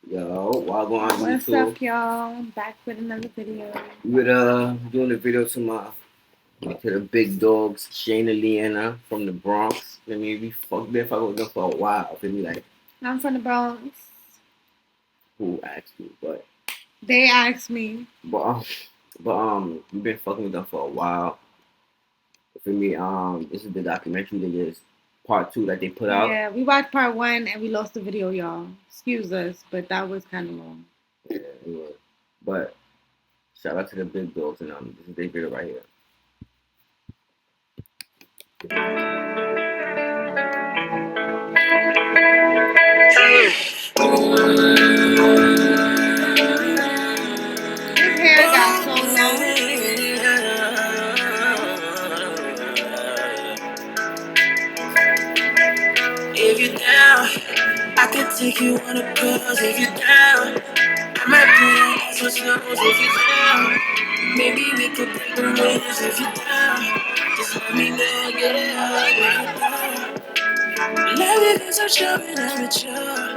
Yo, while going on What's YouTube, up, y'all? Back with another video. we were doing a video to the big dogs, Shane and Liana from the Bronx. I mean, we fucked with them for a while. Feel me, like I'm from the Bronx. who asked me, They asked me. but um, we've been fucking with them for a while. For me, this is the documentary that is part two that they put out. Yeah, we watched part one and we lost the video, y'all. Excuse us, but that was kind of long. Yeah, it was. But shout out to the big dogs, and this is their video right here. His hair got so long. If you're down, I could take you on a cruise. If you're down, I might put on some snows. If you're down, maybe we could break the rules. If you're down, just let me know, yeah. If you're down, love it is so charming, I'm mature.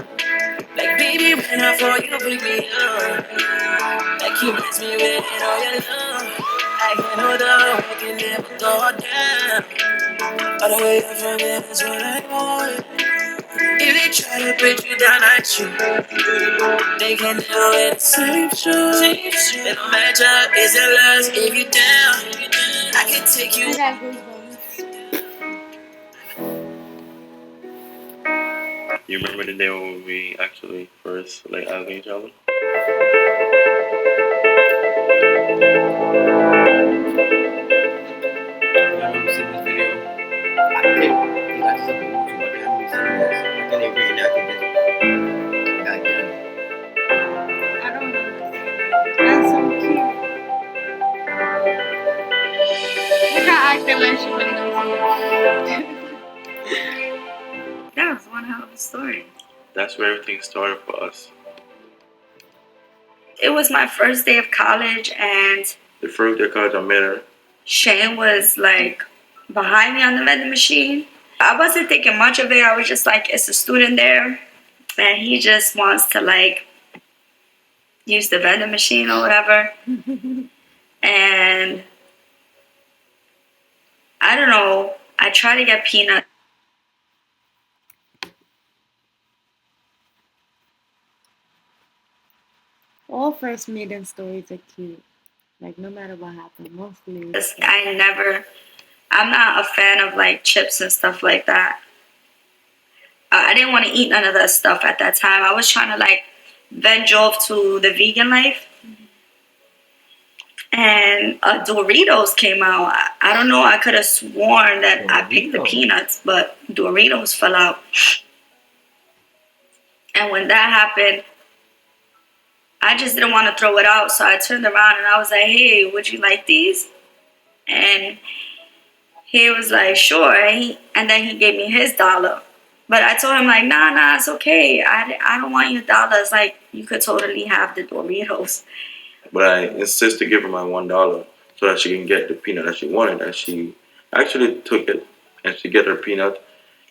Like baby, when I fall, you pick me up. Like you bless me with all your love. I can hold on, I can never go down. All the way up from here is what I want. If they try to break you down, I shoot. They can do it. Same shoes. They don't match up. Is it lust? If you down, I can take you. I got goosebumps. You remember the day when we actually first like hugged each other? I remember seeing this video. I think they got this up on YouTube. I think I remember seeing this. I think they reenacted this back then. I don't remember seeing it. That's so cute. Look how acting like she really don't see it. That was one hell of a story. That's where everything started for us. It was my first day of college, and The first day of college, I met her. Shane was like behind me on the vending machine. I wasn't thinking much of it. I was just like, it's a student there, and he just wants to like use the vending machine or whatever. And I don't know. I tried to get peanuts. All first meeting stories are cute. Like, no matter what happened, mostly. I'm not a fan of like chips and stuff like that. I didn't want to eat none of that stuff at that time. I was trying to like venge off to the vegan life. And Doritos came out. I don't know. I could have sworn that I picked the peanuts, but Doritos fell out. And when that happened, I just didn't want to throw it out. So I turned around and I was like, hey, would you like these? And he was like, sure. And then he gave me his $1. But I told him, like, nah, it's okay. I don't want your $1. Like, you could totally have the Doritos. But I insist to give her my $1 so that she can get the peanut that she wanted. And she actually took it and she get her peanut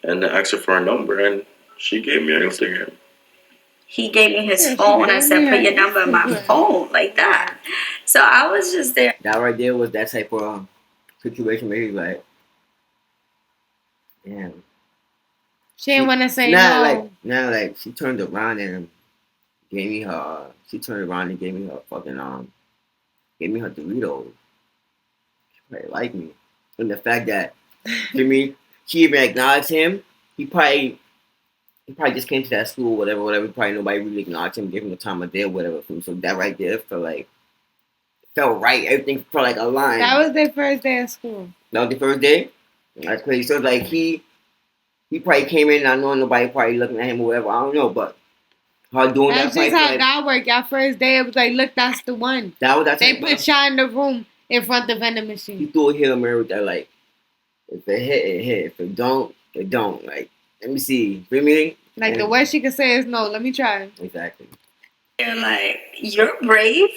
and asked her for a number and she gave me her Instagram. He gave me his phone and said, put your number in my phone, like that. So I was just there. That right there was that type of situation where he's like, damn. She didn't want to say Like she turned around and gave me her. She turned around and gave me her fucking gave me her Doritos. She probably like me, and the fact that to me, she even acknowledged him. He probably just came to that school, whatever. Probably nobody really acknowledged him, gave him the time of day, whatever. So that right there felt right. Everything felt like a line. That was their first day of school. That was the first day. That's crazy. So like he probably came in not knowing nobody probably looking at him or whatever. I don't know, but her doing that's that. That's just how God worked. Y'all first day, it was like, look, that's the one. They put y'all in the room in front of the vending machine. He threw a Hail Mary with that, like, if it hit, it hit. If it don't, it don't. Like, let me see. Feel me? Like, the worst she could say is no. Let me try. Exactly. They're like, you're brave.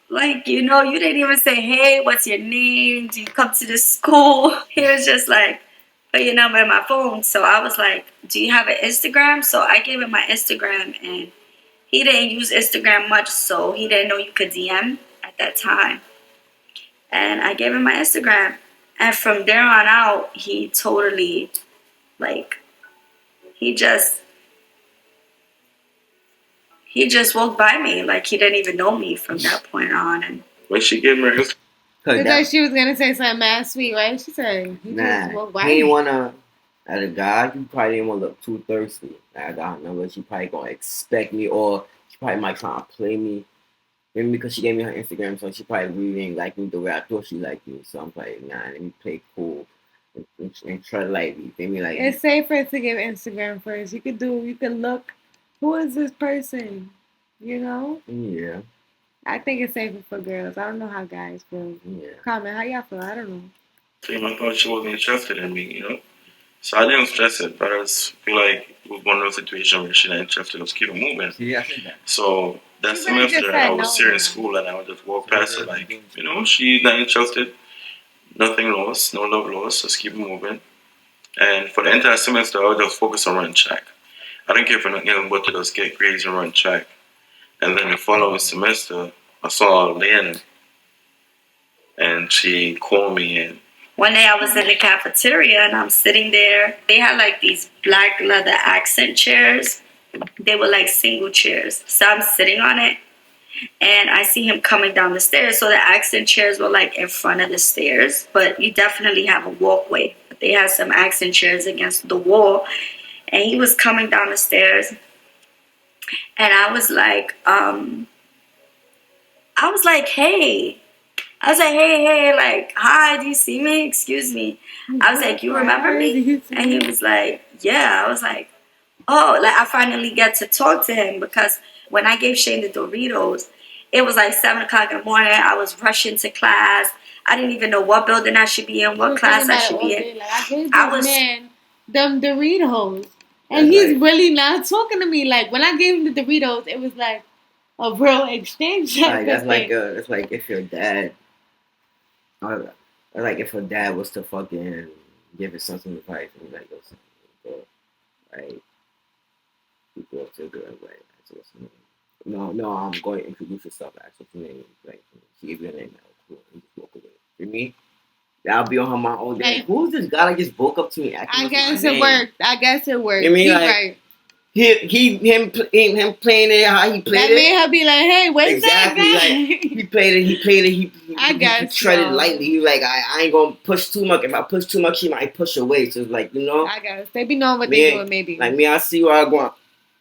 Like, you didn't even say, hey, what's your name? Do you come to this school? He was just like, put your number in my phone. So I was like, do you have an Instagram? So I gave him my Instagram and he didn't use Instagram much, so he didn't know you could DM at that time. And I gave him my Instagram. And from there on out, he totally, like, he just walked by me like he didn't even know me from that point on. And when she gave me her Instagram, It's like she was gonna say something mad sweet, right? She said, "He just walked by he didn't me." wanna. As a guy, he probably didn't want to look too thirsty. I don't know what she probably gonna expect me, or she probably might try to play me. Maybe because she gave me her Instagram, so she probably really didn't like me the way I thought she liked me. So I'm like, nah, let me play cool and try to like me. Feel me? Like, It's safer to give Instagram first. You can look. Who is this person? You know. yeah, I think it's safer for girls. I don't know how guys feel. yeah. Comment how y'all feel. I don't know. I thought she wasn't interested in me, you know. So I didn't stress it, but I just feel like it was one of those situations where she's not interested. Let's keep it moving. Yeah, I said that. So that She really just semester, said I was no, here in man. school, and I would just walk past her like, you know, she's not interested. Nothing lost, no love lost. Let's keep it moving. And for the entire semester, I would just focus on running track. I didn't care for nothing else but to just get grades and run track. And then the following semester, I saw Liana, and she called me and one day I was in the cafeteria and I'm sitting there. They had like these black leather accent chairs. They were like single chairs. So I'm sitting on it and I see him coming down the stairs. So the accent chairs were like in front of the stairs, but you definitely have a walkway. But they had some accent chairs against the wall. And he was coming down the stairs. And I was like, hey. I was like, hey, like, hi, do you see me? Excuse me. I was like, you remember me? And he was like, yeah. I was like, oh, like I finally get to talk to him because when I gave Shane the Doritos, it was like 7 o'clock in the morning. I was rushing to class. I didn't even know what building I should be in, what class I should be in. Like, I gave I this was- man them Doritos, and he's really not talking to me. Like when I gave him the Doritos, it was like a real exchange. Like that's like if your dad, or like if her dad was to fucking give his son some advice and like go, right, you go up to the girl and like, ask her what's her name. No, I'm going to introduce yourself. Ask what's her name. Like she gave you a name. Cool. And just walk away. For me, I'll be on her mind all day. Hey. Who's this guy that just woke up to me? I guess it worked. You mean, He's like, right. Him playing it how he played That it. made her be like, "Hey, where's Exactly, that guy?" like he played it. He I guess treaded so. lightly. He like I ain't gonna push too much. If I push too much, he might push away. So it's like, you know, I guess they be knowing what Me- they doing. Maybe, like me, I see where I go.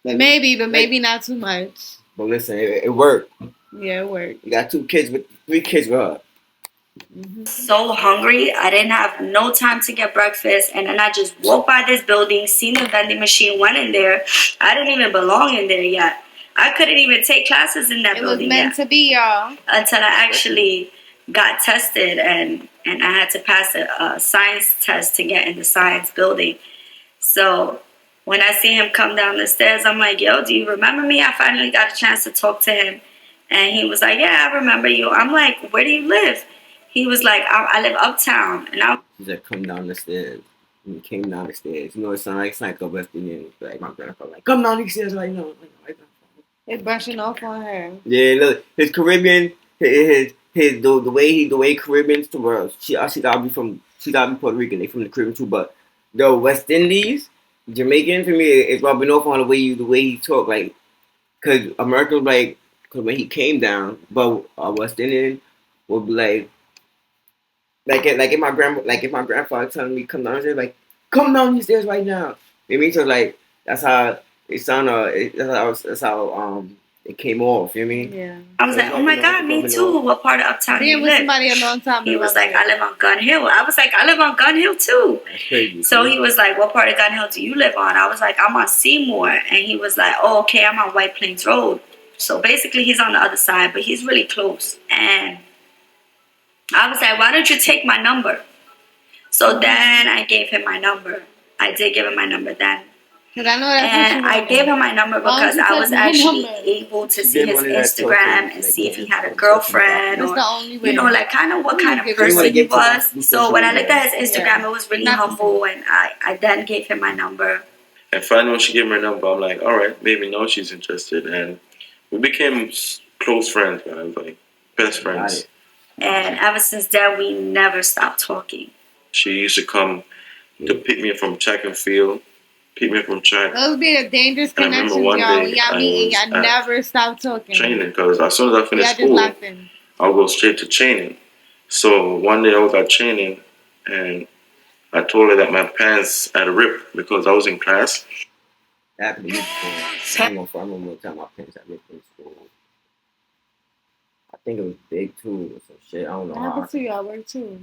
Like, maybe, but like- maybe not too much. But listen, it worked. Yeah, it worked. You got 3 kids with her. so hungry. I didn't have no time to get breakfast. And then I just walked by this building, seen the vending machine, went in there. I didn't even belong in there yet. I couldn't even take classes in that It was building meant yet to be, y'all. until I actually got tested and I had to pass a science test to get in the science building. So when I see him come down the stairs, I'm like, yo, do you remember me? I finally got a chance to talk to him. And he was like, yeah, I remember you. I'm like, where do you live? He was like, I live uptown. And I She's like, come down the stairs. And he came down the stairs. You know, it's like a West Indian. Like my grandfather, like, come down these stairs right now. Right now. It's brushing off on her. Yeah, look, his Caribbean, the way Caribbeans to world. She gotta be Puerto Rican. They from the Caribbean too, but the West Indies, Jamaican for me is rubbing off on the way he talk. Like, cause American like, cause when he came down, but West Indian would be like if my grandfather telling me come downstairs, like come down these stairs right now. You know what I mean? So like that's how it sounded. That's how it came off. You know what I mean? Yeah. I was like, oh my God, me too. What part of uptown do Being you with live? somebody a long time. He was like, I live on Gun Hill. I was like, I live on Gun Hill too. That's crazy. So he was like, what part of Gun Hill do you live on? I was like, I'm on Seymour. And he was like, oh, okay, I'm on White Plains Road. So basically he's on the other side, but he's really close. And I was like, why don't you take my number? So then I gave him my number. I did give him my number then. Cause I know that's And I gave him my number Why because don't you I was take my actually number? able to She see did his one of that Instagram talking, and like, see if he yeah, had a girlfriend That's or, the only way. you know, like kind of what kind of You wanna person he get to was. the So when I social looked at his media. Instagram, it was really Not the humble, and I then gave him my number. And finally, when she gave me her number, I'm like, all right, maybe now she's interested. And We became close friends, man. Like best Got friends. it. And ever since then, we never stopped talking. She used to come to pick me up from track and field, pick me up from track. Those be the dangerous And I remember connections, one y'all. day Y'all I meet was and y'all at never stop talking. training because as soon as I finished Y'all just school, laughing. I'll go straight to training. So one day I was at training and I told her that my pants had ripped because I was in class. That happened to me before. I ain't gonna front. I remember one time my parents had ripped in school. I think it was big too or some shit. I don't know That how. happens to you at work too.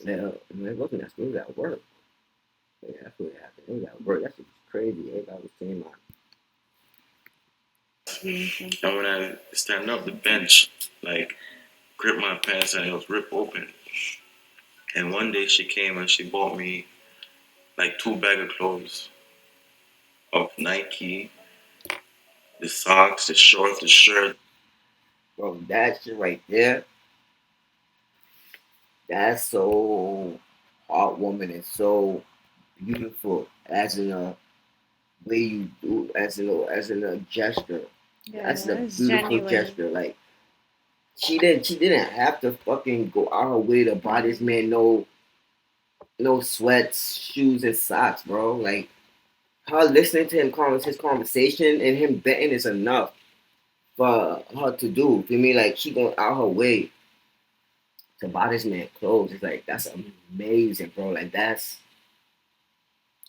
Yeah, it wasn't at school. It was at work. Yeah, that's what happened. It was at work. That shit was crazy. Everybody was saying my. And when I stand up the bench, like grip my pants and it was ripped open. And one day she came and she bought me like 2 bags of clothes of Nike, the socks, the shorts, the shirt. Bro, that shit right there. That's so heartwarming and so beautiful as in a way you do, as in a gesture. Yeah, That's a it's beautiful genuine. gesture. Like she didn't have to fucking go out her way to buy this man no sweats, shoes, and socks, bro. Like her listening to his conversation and him betting is enough for her to do. For me, like she going out her way to buy this man clothes. It's like that's amazing, bro. Like that's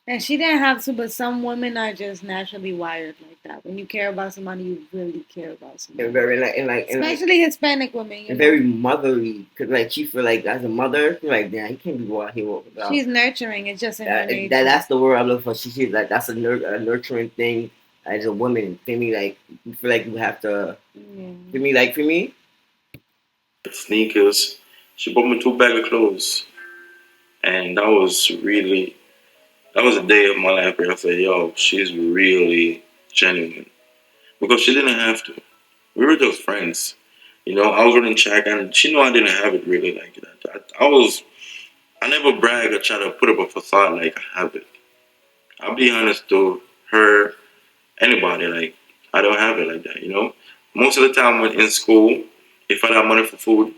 And she didn't have to, but some women are just naturally wired like that. When you care about somebody, you really care about somebody. and very like Especially Hispanic women. You and know? very motherly. Cause like she feel like as a mother, she's like damn, he can't be out here without. She's nurturing. It's just in her nature. That's the word I look for. She's like that's a nurturing thing as a woman. For me, like you feel like you have to. Yeah. For me, The sneakers. She bought me 2 bags of clothes. And that was a day of my life where I said, yo, she's really genuine. Because she didn't have to. We were just friends. You know, I was running track and she knew I didn't have it really like that. I never brag or try to put up a facade like I have it. I'll be honest to her, anybody, like, I don't have it like that, you know? Most of the time when in school, if I have money for food,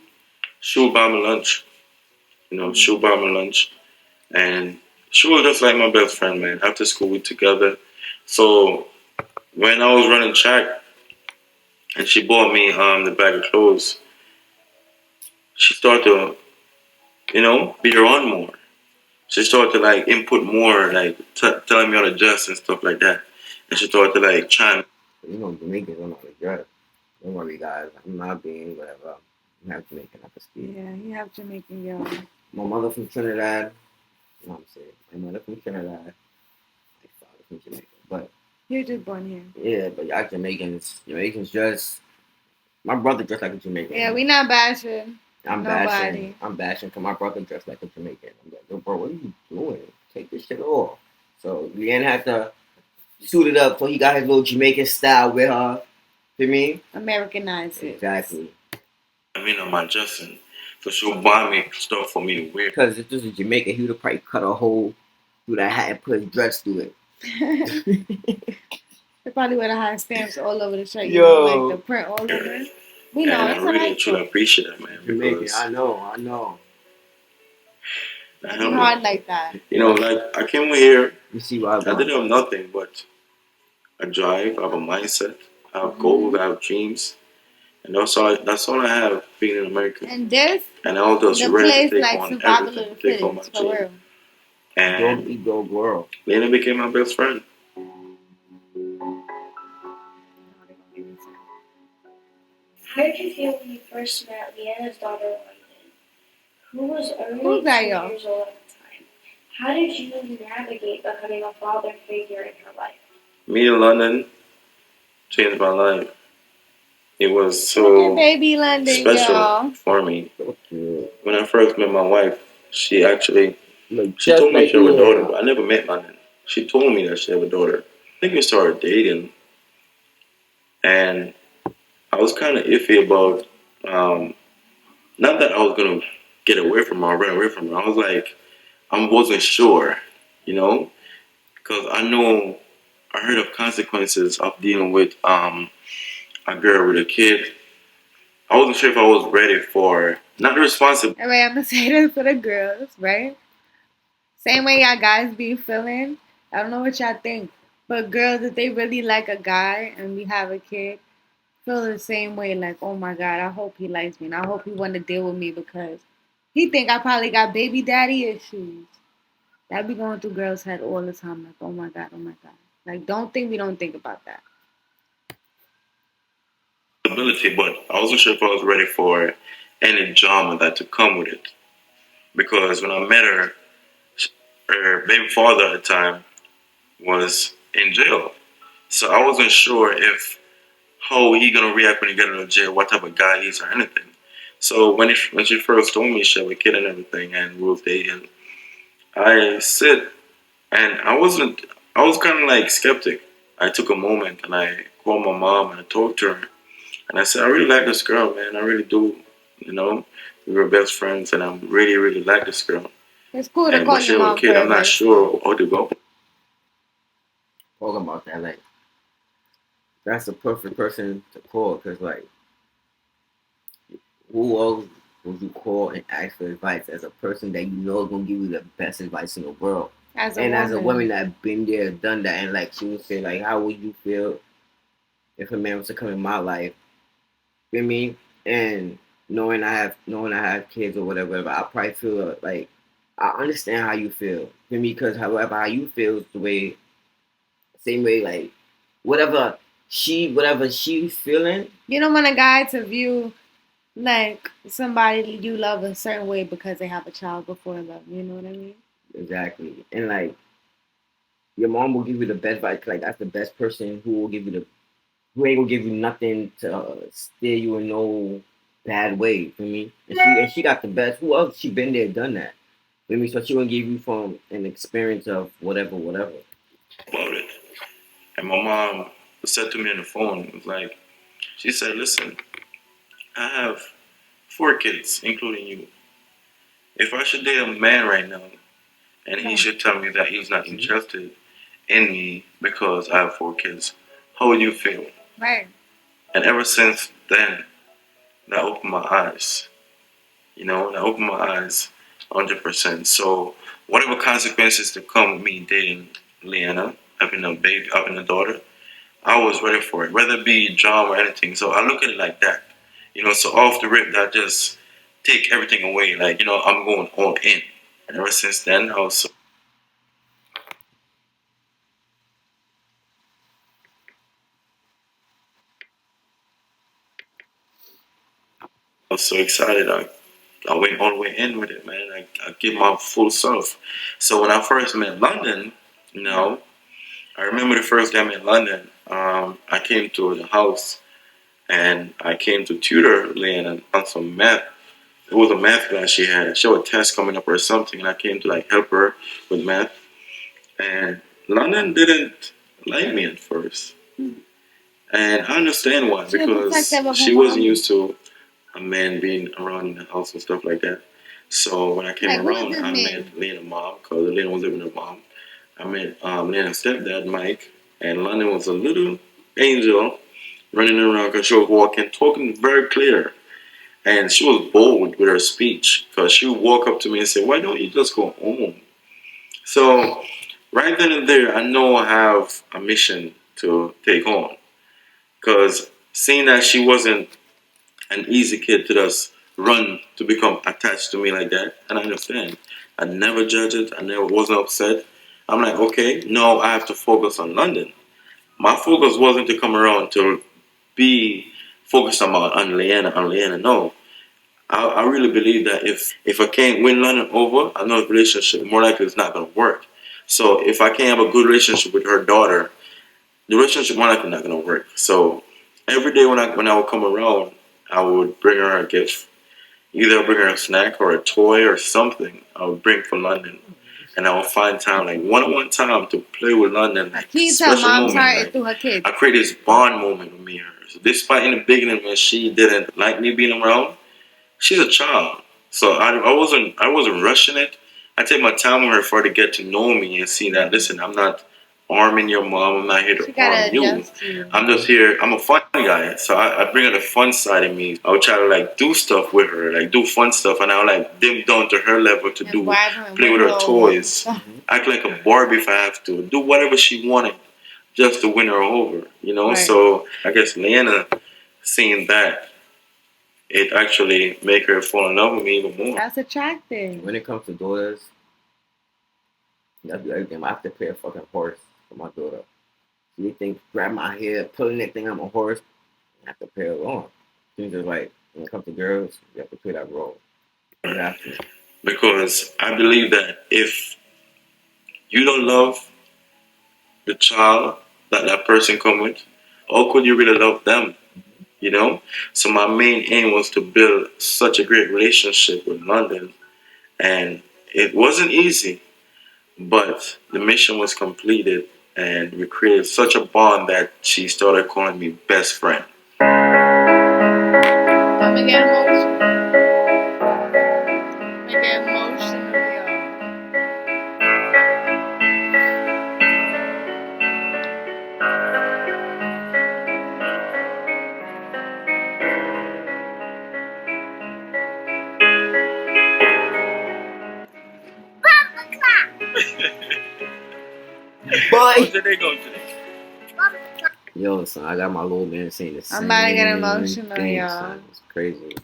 she'll buy me lunch. You know, she'll buy me lunch. And she was just like my best friend, man. After school, we together. So when I was running track and she bought me the bag of clothes, she started to, you know, be around more. She started to like input more, like telling me on the dress and stuff like that. And she started to like chime. you know, Jamaicans don't know how to dress. Don't worry, guys. I'm not being whatever. I'm half Jamaican. I can speak. Yeah, you have Jamaican girl. My mother from Trinidad. No, I'm saying my mother from Trinidad. My father from Jamaica. But You're just born here. yeah, but y'all Jamaicans just. My brother dressed like a Jamaican. Yeah, we not bashing. I'm Nobody. bashing. I'm bashing because my brother dressed like a Jamaican. I'm like, yo, bro, what are you doing? Take this shit off. So Liana had to suit it up so he got his little Jamaican style with her. You mean? Americanize it. Exactly. I mean, on my dressing. So she'll buy me stuff for me to wear. Because if this was Jamaica, he would have probably cut a hole through that hat and put his dress through it. They probably would have had stamps all over the shirt. Yo. You know, like the print all over. We know And it's I really alright. truly appreciate that, man. Jamaican, Because I know. Don't be hard like that. you know, like I came here, You see why I didn't have nothing but a drive, I have a mindset, I have goals, I have dreams. And that's all I have being in America. And this, And I'll just the ready place to take like on survival everything, of the take on my fittest, for dream. real. And go girl. Liana became my best friend. How did you feel when you first met Liana's daughter, London, who was only Who's that, 2 y'all? years old at the time? How did you navigate becoming a father figure in her life? Meeting London changed my life. It was Look so at baby London, special y'all. for me. So cute. When I first met my wife, she Look she just told me like she had a daughter, you. but I never met London. She told me that she had a daughter. I think we started dating, and I was kind of iffy about not that I was gonna get away from her, or run away from her. I was like, I wasn't sure, you know, because I know I heard of consequences of dealing with a girl with a kid. I wasn't sure if I was ready for not the responsibility. All right, I'm gonna say this for the girls, right? Same way y'all guys be feeling. I don't know what y'all think, but girls, if they really like a guy and we have a kid, feel the same way. Like, oh my god, I hope he likes me, and I hope he want to deal with me because he think I probably got baby daddy issues. That be going through girls' head all the time. Like, oh my god, oh my god. Like, don't think we don't think about that. But I wasn't sure if I was ready for any drama that to come with it. Because when I met her baby father at the time was in jail. So I wasn't sure if how he gonna react when he get out of jail, what type of guy he is or anything. So when she first told me she had a kid and everything and we was dating, I said, and I was kind of like skeptic. I took a moment and I called my mom and I talked to her and I said, I really like this girl, man. I really do. You know, we were best friends and I really, really like this girl. It's cool to And call but she your have a mom kid. I'm not pervert. sure how to go. Talking about that, like that's the perfect person to call because like who else would you call and ask for advice as a person that you know is gonna give you the best advice in the world? As a And as a woman woman, that been there, done that, and like she would say, like, how would you feel if a man was to come in my life? You know what I mean? And knowing I have kids or whatever, I probably feel like I understand how you feel. You know me? Because however how you feel is the way same way like whatever whatever she's feeling. you don't want a guy to view like somebody you love a certain way because they have a child before love. You know what I mean? Exactly. And like your mom will give you the best advice. Like that's the best person who will give you the who ain't gonna give you nothing to steer you in no bad way. You feel me? And she got the best. Who else? She been there, done that. You feel me? So she gonna give you from an experience of whatever, whatever. About it. And my mom said to me on the phone, it was like, she said, listen, I have 4 kids, including you. If I should date a man right now and he should tell me that he's not interested in me because I have 4 kids, how would you feel? Right. And ever since then, that opened my eyes. You know, that opened my eyes 100%. So, whatever consequences to come with me dating Liana, having a baby, having a daughter, I was ready for it, whether it be drama or anything. So I look at it like that. You know, so off the rip, that just take everything away. Like, you know, I'm going all in. And ever since then, I was so excited. I went all the way in with it, man. I give my full self. So when I first met London, you know, I remember the first time in London, I came to the house and I came to tutor Lynn on some math. It was a math class she had. She had a test coming up or something, and I came to like help her with math. And London didn't like me at first, and I understand why because she wasn't used to a man being around in the house and stuff like that. So when I came Like, around, I met Lena's mom because Lena was living with her mom. I met Lena's stepdad, Mike, and London was a little angel running around because she was walking, talking very clear. And she was bold with her speech because she would walk up to me and say, why don't you just go home? So right then and there, I know I have a mission to take on. Because seeing that she wasn't an easy kid to just run to become attached to me like that, and I understand. I never judge it. I never wasn't upset. I'm like, okay, no, I have to focus on London. My focus wasn't to come around to be focused on Liana. No, I really believe that if I can't win London over, I know the relationship more likely it's not going to work. So if I can't have a good relationship with her daughter, the relationship more likely not going to work. So every day when I would come around, I would bring her a gift. Either bring her a snack or a toy or something. I would bring for London, and I would find time like one-on-one time to play with London, like Can you tell special mom's moment. heart Like through her kids? I create this bond moment with me and her. So despite in the beginning when she didn't like me being around, she's a child, so I wasn't rushing it. I take my time with her for her to get to know me and see that listen, I'm not harming your mom. I'm not here She to gotta harm you. adjust to you. I'm just here. I'm a fun guy, so I bring out the fun side of me. I would try to like do stuff with her, like do fun stuff, and I'll like dim down to her level to And do bribe her and play win with her her over. toys, act like a Barbie if I have to, do whatever she wanted just to win her over. You know, Right. so I guess Liana seeing that it actually make her fall in love with me even more. That's attractive. When it comes to daughters, I do everything. I have to pay a fucking horse for my daughter. So you think grab my hair, pulling that thing on my horse, I have to pay it on. Things are like when it comes to girls, you have to play that role. You have to. Because I believe that if you don't love the child that that person come with, how could you really love them? You know? So my main aim was to build such a great relationship with London, and it wasn't easy, but the mission was completed, and we created such a bond that she started calling me best friend. Let me get emotional. Let me get emotional, y'all. Boy! today go today? Yo, son, I got my little man saying the same I'm about to get emotional, thing, y'all. son. It's crazy.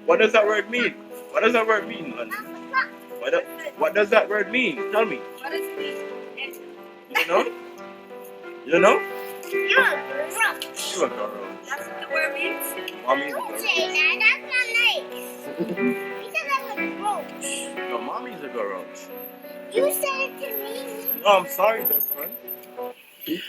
What does that word mean? What does that word mean, London? What does that word mean? Tell me. What does it mean? You know? You know? You're a girl. You a girl. That's what the word means? Mommy's a Don't girl. say that. That's not nice. You said that's a roach. No, mommy's a girl. You said it to me. No, I'm sorry, best friend.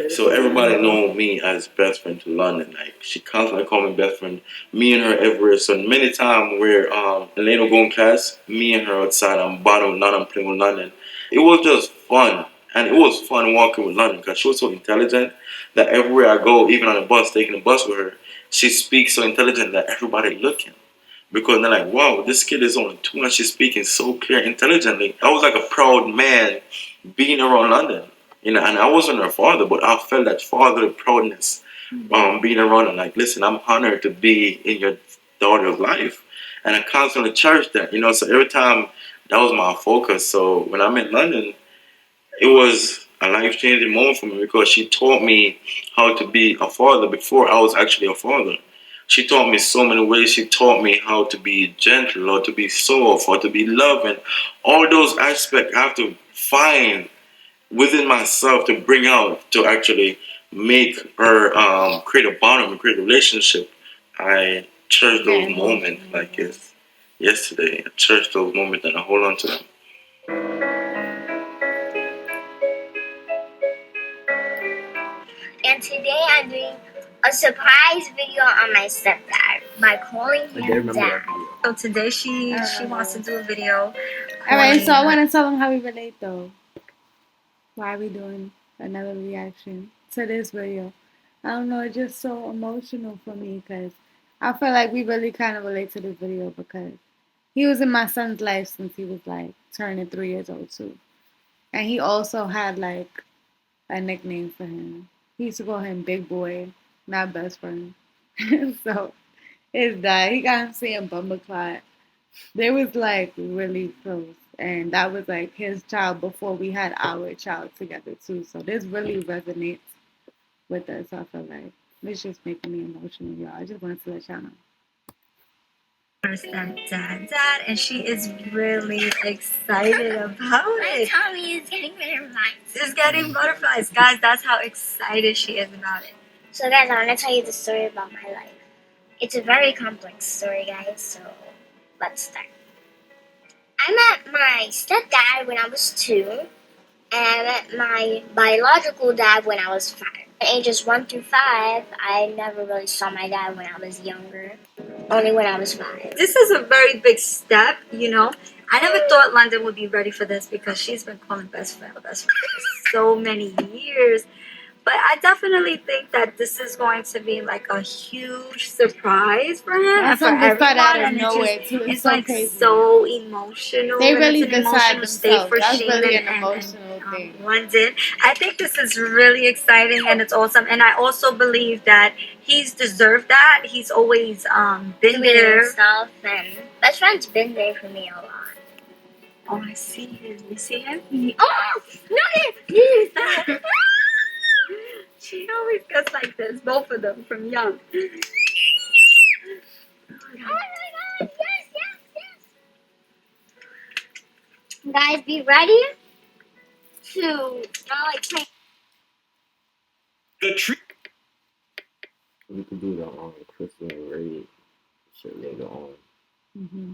So everybody know me as best friend to London. Like she constantly call me best friend. Me and her everywhere. So many times where Elena go in class, me and her outside, I'm bottom London playing with London. It was just fun. And it was fun walking with London because she was so intelligent that everywhere I go, even on the bus, taking the bus with her, she speaks so intelligent that everybody looking. Because they're like, wow, this kid is only 2 and she's speaking so clear, intelligently. I was like a proud man being around London. You know, and I wasn't her father, but I felt that fatherly proudness being around and like, listen, I'm honored to be in your daughter's life. And I constantly cherish that, you know, so every time that was my focus. So when I'm in London, it was a life changing moment for me because she taught me how to be a father before I was actually a father. She taught me so many ways. She taught me how to be gentle, or to be soft, or to be loving. All those aspects I have to find within myself to bring out to actually make her create a bond and create a relationship. I cherish those moments like it's yesterday. I cherish those moments and I hold on to them. And today I'm doing a surprise video on my stepdad by calling him dad. So today she wants to do a video. Alright, so I want to tell them how we relate though. Why are we doing another reaction to this video? I don't know, it's just so emotional for me because I feel like we really kind of relate to this video because he was in my son's life since he was like turning 3 years old too. And he also had like a nickname for him. He used to call him Big Boy, not best friend. So his dad, he got him saying Bumbleclot. They was like really close. And that was like his child before we had our child together too. So this really resonates with us. I feel like it's just making me emotional, y'all. I just wanted to let y'all know. Her stepdad, and she is really excited about it. My tummy is getting butterflies. It's getting butterflies, guys. That's how excited she is about it. So, guys, I want to tell you the story about my life. It's a very complex story, guys. So, let's start. I met my stepdad when I was 2, and I met my biological dad when I was 5. At ages 1 through 5, I never really saw my dad when I was younger. Only when I was 5. This is a very big step, you know. I never thought London would be ready for this because she's been calling best friend for so many years. But I definitely think that this is going to be like a huge surprise for him and for Something everyone. started out of And nowhere too. it's so like crazy. so emotional. They And really it's an decide emotional state themselves. for That's Sheen really an and emotional thing. London. I think this is really exciting and it's awesome. And I also believe that he's deserved that. He's always been there. Stuff, and best friend's been there for me a lot. Oh, I see him. You see him? Oh, no, She always gets like this, both of them from young. Oh my god, yes, yes, yes. Guys, be ready to like play. The tree. We could do the Crystal and Ray shit later on. Mm-hmm.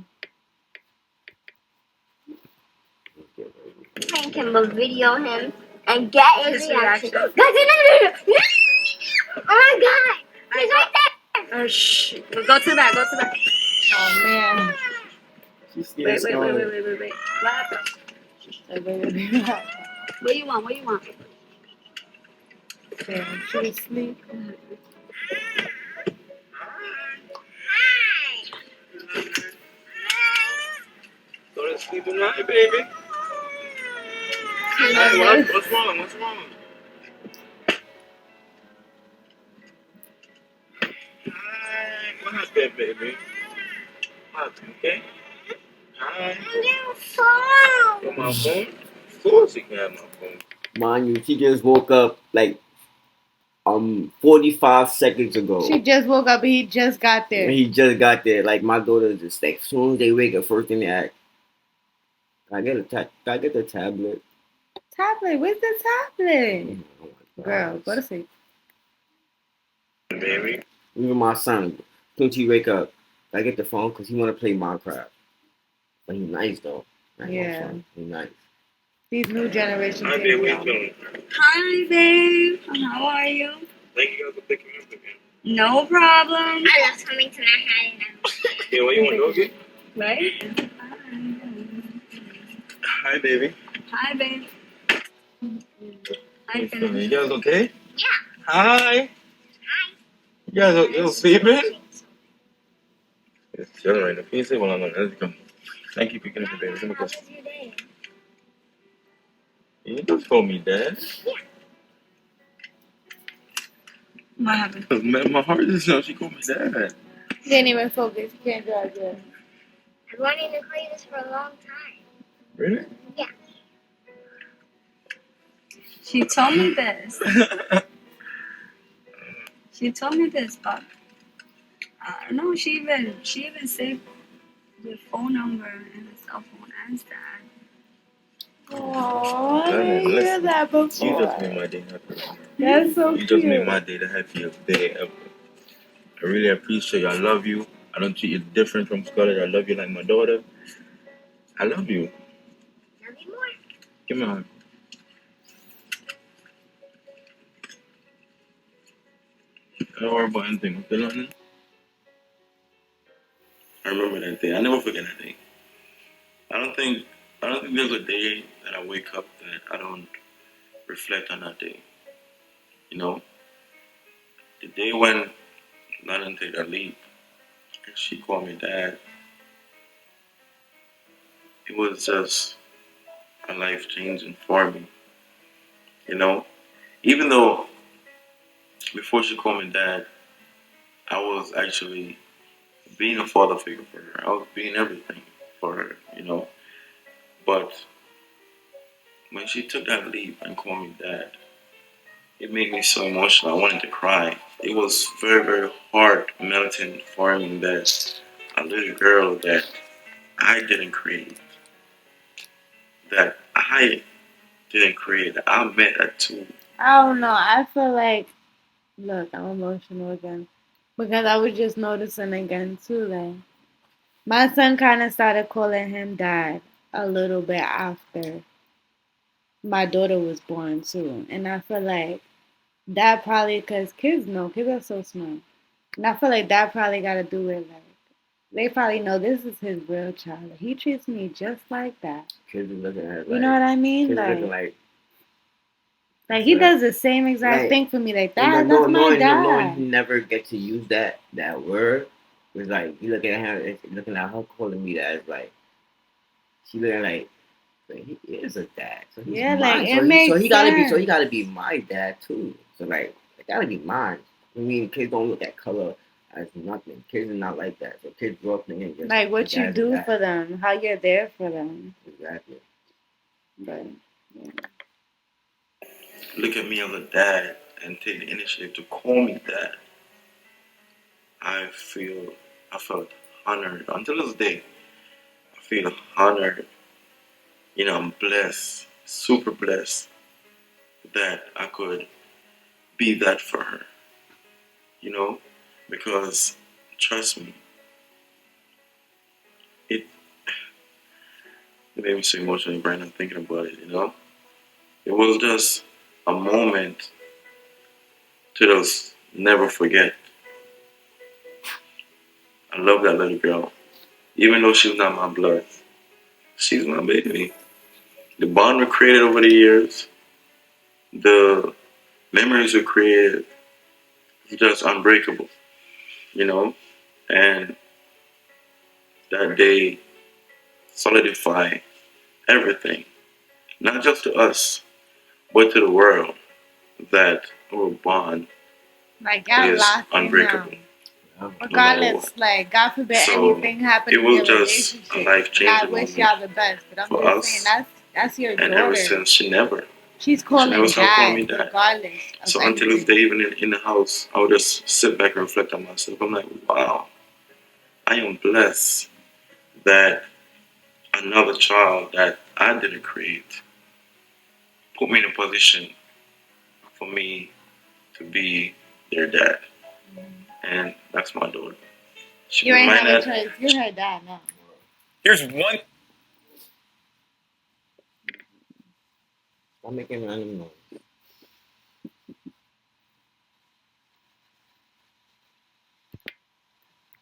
Let's get ready. Prank him, but video him and get his reaction. Guys, no. Oh my god, he's right there. Oh, shh. Go to the back, go to the back. Oh man. She's scared. Wait. What happened? What do you want? Damn, she was asleep. Go to sleep tonight, baby. Hey, what's wrong? What's wrong? Hi. What happened, baby? What happened, okay? Hi. On my phone? Of course you can have my phone. Mind you, she just woke up like 45 seconds ago. She just woke up and he just got there. And he just got there. Like my daughter just like as soon as they wake up, first thing they ask, can I get the tablet? Tablet? Where's the tablet? Oh my Girl, gosh. go to sleep. Baby. Even my son, as soon as he wake up, I get the phone because he want to play Minecraft. But he nice though. Yeah. He nice. These new generation Hi, kids, baby. What y'all. you doing? Hi, babe. How are you? Thank you guys for picking me up again. No problem. I love coming to Manhattan. Yeah, what you want, doggy? Right? Hi, baby. Hi, babe. Hi, You Finley. guys okay? Yeah. Hi. You guys you sleeping? It's chilling right now. Can you say while I'm on? Let's go. Thank you for picking up the baby. Let me How go. was your day? You just call me dad. What happened? My heart just now. She called me dad. You can't even focus. You can't drive good. I've wanted to call you this for a long time. Really? Yeah. She told me this. She told me this, but I don't know. She even saved the phone number and the cell phone as that. Aww, I Listen, didn't hear that before. You just made my day happy. That's so You cute. just made my day the happiest day ever. I really appreciate you. I love you. I don't treat you different from Scarlett. I love you like my daughter. I love you. Love you more. Give me a hug. Don't worry about anything. Okay, London? I remember that day. I never forget that day. I don't think there's a day that I wake up that I don't reflect on that day. You know? The day when London took that leap and she called me dad, it was just a life changing for me. You know? Even though before she called me dad, I was actually being a father figure for her. I was being everything for her, you know. But when she took that leap and called me dad, it made me so emotional. I wanted to cry. It was very, very heart melting for me that a little girl that I didn't create, that I met at 2. I don't know. I feel like, look, I'm emotional again. Because I was just noticing again, too, like, my son kind of started calling him dad a little bit after my daughter was born, too. And I feel like that probably, because kids are so smart. And I feel like that probably got to do with, like, they probably know this is his real child. He treats me just like that. Kids are looking at it You know what I mean? Kids Like, looking like Like he does the same exact Like, thing for me. Like and that. no, That's my knowing dad. he never get to use that word was like you looking at her, looking at her calling me that. It's like she looking like he is a dad, so he's Yeah, like mine. it makes So he sense. gotta be my dad too. So like it gotta be mine. I mean, kids don't look at color as nothing. Kids are not like that. So kids grow up thinking just Like what you dad's a do dad. for them, how you're there for them. Exactly. But yeah. Look at me as a dad and take the initiative to call me dad. I feel, I felt honored until this day. I feel honored. You know, I'm blessed, super blessed that I could be that for her. You know, because trust me, it made me so emotional right now thinking about it. You know, it was just a moment to just never forget. I love that little girl, even though she's not my blood. She's my baby. The bond we created over the years, the memories we created, is just unbreakable. You know, and that day solidify everything, not just to us, but to the world, that our bond Like y'all is locked in now. unbreakable, no matter Regardless, what. like God forbid So anything happen it in was your just a relationship. life And I changing wish moment y'all the best. But I'm for just saying us. that's your And ever daughter. since, She's she never calling stopped calling dad, me that. regardless of So until this anything. day, even in the house, I would just sit back and reflect on myself. I'm like, wow, I am blessed that another child that I didn't create put me in a position for me to be their dad. And that's my daughter. She You ain't might have a not. choice. You're her dad now. Here's one. Stop making random noise.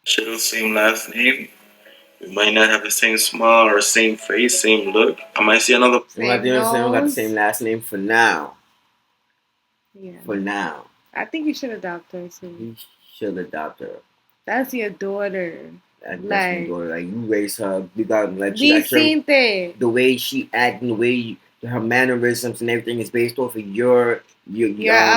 Share the same last name. We might not have the same smile or same face, same look. I might see another. We got Same the nose. same last name for now. Yeah. For now, I think you should adopt her too. you should adopt her. That's your daughter. That's my Like daughter. Like you raise her, you got like she we got your seen it. the way she act and the way her mannerisms and everything is based off of Your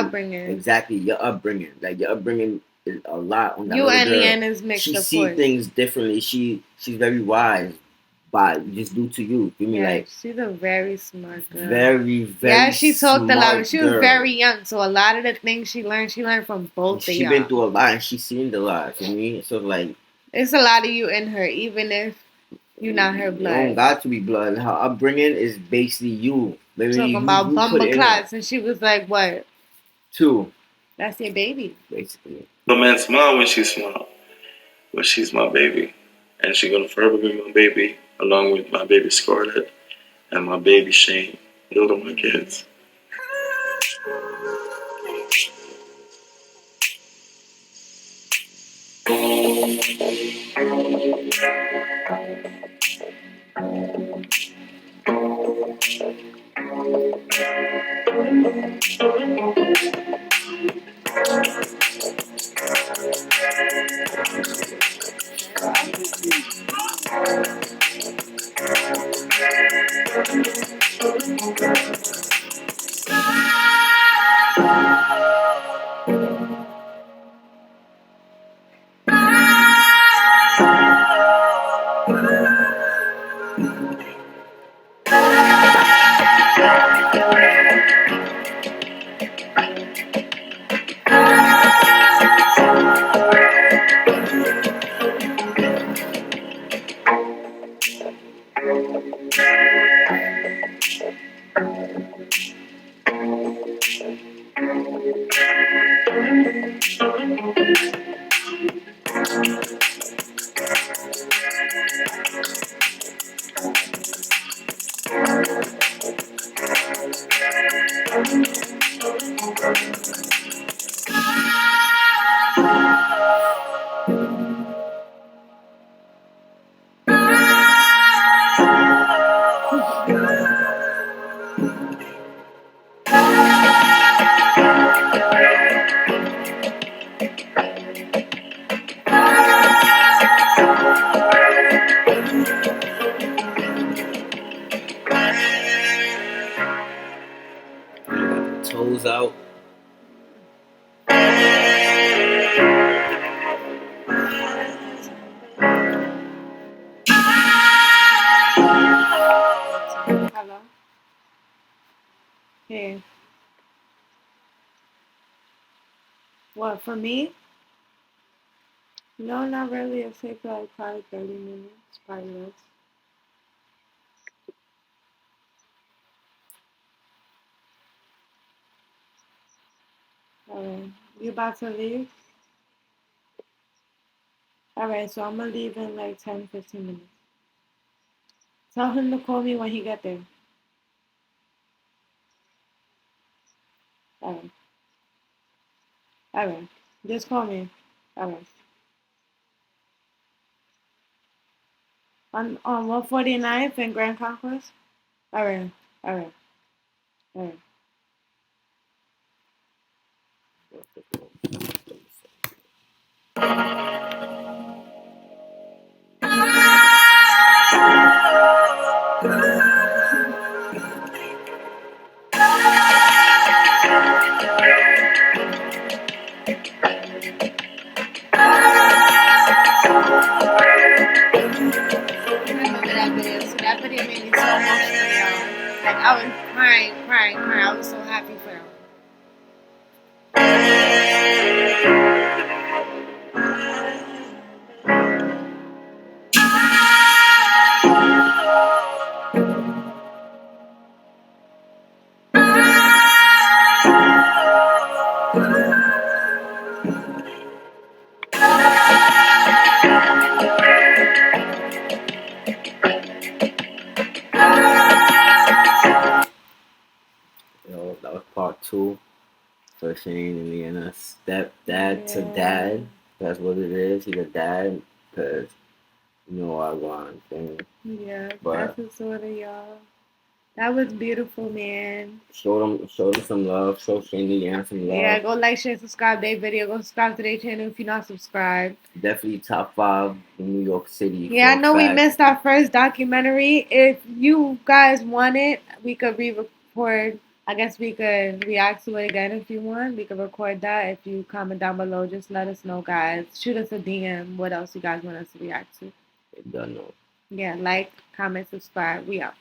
upbringing. exactly your upbringing. Like your upbringing is a lot on that You little and girl. Liana's mixed, She of see course. things differently. She's very wise, but just due to you. You mean Yeah, like she's a very smart girl. very Yeah, she talked a lot. smart She was girl. very young, so a lot of the things she learned from both of She y'all. been through a lot and she seen a lot. You mean so like It's a lot of you in her, even if you're not her you don't blood. got to be blood. Her upbringing is basically you. Maybe Talking about you put bumper it in her clots, and she was like, "What? too, That's your baby." basically. The man smile when she's small, but she's my baby, and she's gonna forever be my baby, along with my baby Scarlett and my baby Shane. Those are my kids. Toes out. Hello. Hey. What for me? No, not really. It takes like probably 30 minutes, probably less. Alright. You about to leave? Alright, so I'm gonna leave in like 10, 15 minutes. Tell him to call me when he get there. Alright. Alright. Just call me. Alright. On 149th in Grand Conquest? Alright. Alright. Alright. Remember that video. So that video made me so emotional, y'all. Like I was crying, crying, crying. I was so happy for him. That was part 2 for Shane and Liana. Stepdad to dad. That's what it is. He's a dad because you know I want thing. Yeah, But that's a sort of y'all. That was beautiful, man. show them some love. Show Shane and Liana some love. Yeah, go like, share, subscribe their video. Go subscribe to their channel if you're not subscribed. Definitely top 5 in New York City. Yeah, I know we missed our first documentary. If you guys want it, we could re-record. I guess we could react to it again if you want. We could record that. If you comment down below, just let us know, guys. Shoot us a DM. What else you guys want us to react to? Don't know. Yeah, like, comment, subscribe. We out.